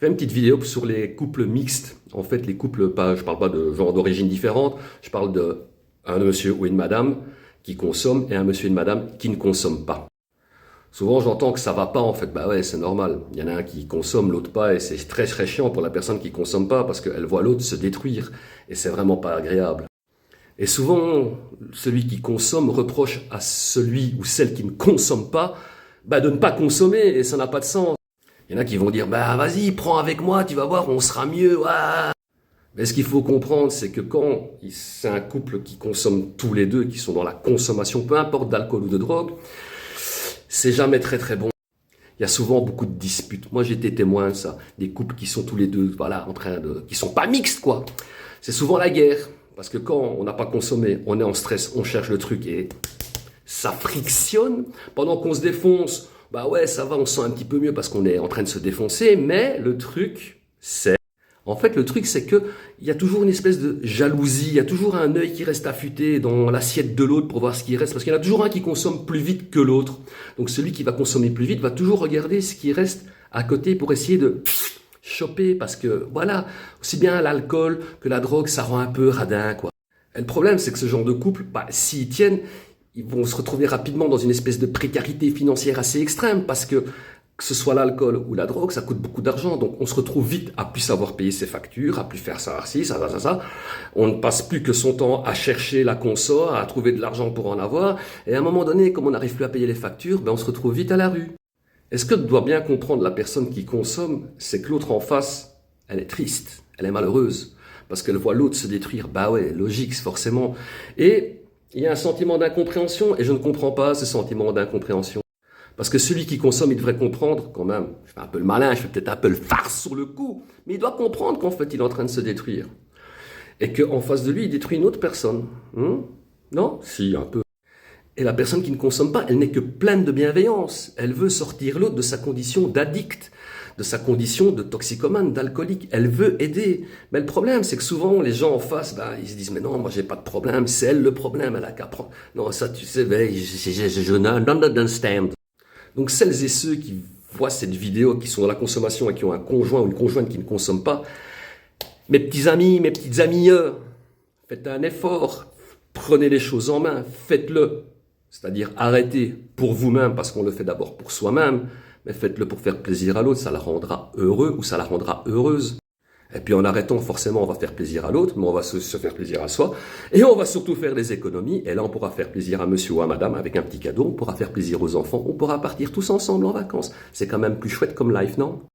Fais une petite vidéo sur les couples mixtes. En fait, les couples, pas, je parle pas de genre d'origine différente, je parle de un monsieur ou une madame qui consomme et un monsieur et une madame qui ne consomment pas. Souvent, j'entends que ça va pas, en fait. Bah ouais, c'est normal. Il y en a un qui consomme, l'autre pas, et c'est très très chiant pour la personne qui consomme pas parce qu'elle voit l'autre se détruire et c'est vraiment pas agréable. Et souvent, celui qui consomme reproche à celui ou celle qui ne consomme pas, de ne pas consommer et ça n'a pas de sens. Il y en a qui vont dire, vas-y, prends avec moi, tu vas voir, on sera mieux. Ouah. Mais ce qu'il faut comprendre, c'est que quand c'est un couple qui consomme tous les deux, qui sont dans la consommation, peu importe d'alcool ou de drogue, c'est jamais très très bon. Il y a souvent beaucoup de disputes. Moi, j'ai été témoin de ça. Des couples qui sont tous les deux, voilà, qui sont pas mixtes, quoi. C'est souvent la guerre. Parce que quand on n'a pas consommé, on est en stress, on cherche le truc et ça frictionne. Pendant qu'on se défonce, ouais, ça va, on se sent un petit peu mieux parce qu'on est en train de se défoncer. Mais le truc, c'est... En fait, le truc, c'est que il y a toujours une espèce de jalousie, il y a toujours un œil qui reste affûté dans l'assiette de l'autre pour voir ce qui reste, parce qu'il y en a toujours un qui consomme plus vite que l'autre. Donc celui qui va consommer plus vite va toujours regarder ce qui reste à côté pour essayer de choper, parce que voilà, aussi bien l'alcool que la drogue, ça rend un peu radin, quoi. Et le problème, c'est que ce genre de couple, s'ils tiennent, ils vont se retrouver rapidement dans une espèce de précarité financière assez extrême, parce que ce soit l'alcool ou la drogue, ça coûte beaucoup d'argent. Donc on se retrouve vite à plus savoir payer ses factures, à plus faire ça, ci, ça. On ne passe plus que son temps à chercher la conso, à trouver de l'argent pour en avoir. Et à un moment donné, comme on n'arrive plus à payer les factures, on se retrouve vite à la rue. Et ce que doit bien comprendre la personne qui consomme, c'est que l'autre en face, elle est triste, elle est malheureuse. Parce qu'elle voit l'autre se détruire. Ouais, logique, forcément. Et il y a un sentiment d'incompréhension, et je ne comprends pas ce sentiment d'incompréhension. Parce que celui qui consomme, il devrait comprendre quand même. Je fais un peu le malin, je fais peut-être un peu le farce sur le coup, mais il doit comprendre qu'en fait, il est en train de se détruire. Et qu'en face de lui, il détruit une autre personne. Non? Si, un peu. Et la personne qui ne consomme pas, elle n'est que pleine de bienveillance. Elle veut sortir l'autre de sa condition d'addict, de sa condition de toxicomane, d'alcoolique. Elle veut aider. Mais le problème, c'est que souvent, les gens en face, ils se disent, mais non, moi, j'ai pas de problème. C'est elle le problème, elle a qu'à prendre. Non, ça, tu sais, je don't understand. Donc celles et ceux qui voient cette vidéo, qui sont dans la consommation et qui ont un conjoint ou une conjointe qui ne consomme pas, mes petits amis, mes petites amies, faites un effort, prenez les choses en main, faites-le. C'est-à-dire arrêtez pour vous-même, parce qu'on le fait d'abord pour soi-même, mais faites-le pour faire plaisir à l'autre, ça la rendra heureux ou ça la rendra heureuse. Et puis en arrêtant, forcément, on va faire plaisir à l'autre, mais on va se faire plaisir à soi. Et on va surtout faire des économies. Et là, on pourra faire plaisir à monsieur ou à madame avec un petit cadeau. On pourra faire plaisir aux enfants. On pourra partir tous ensemble en vacances. C'est quand même plus chouette comme life, non?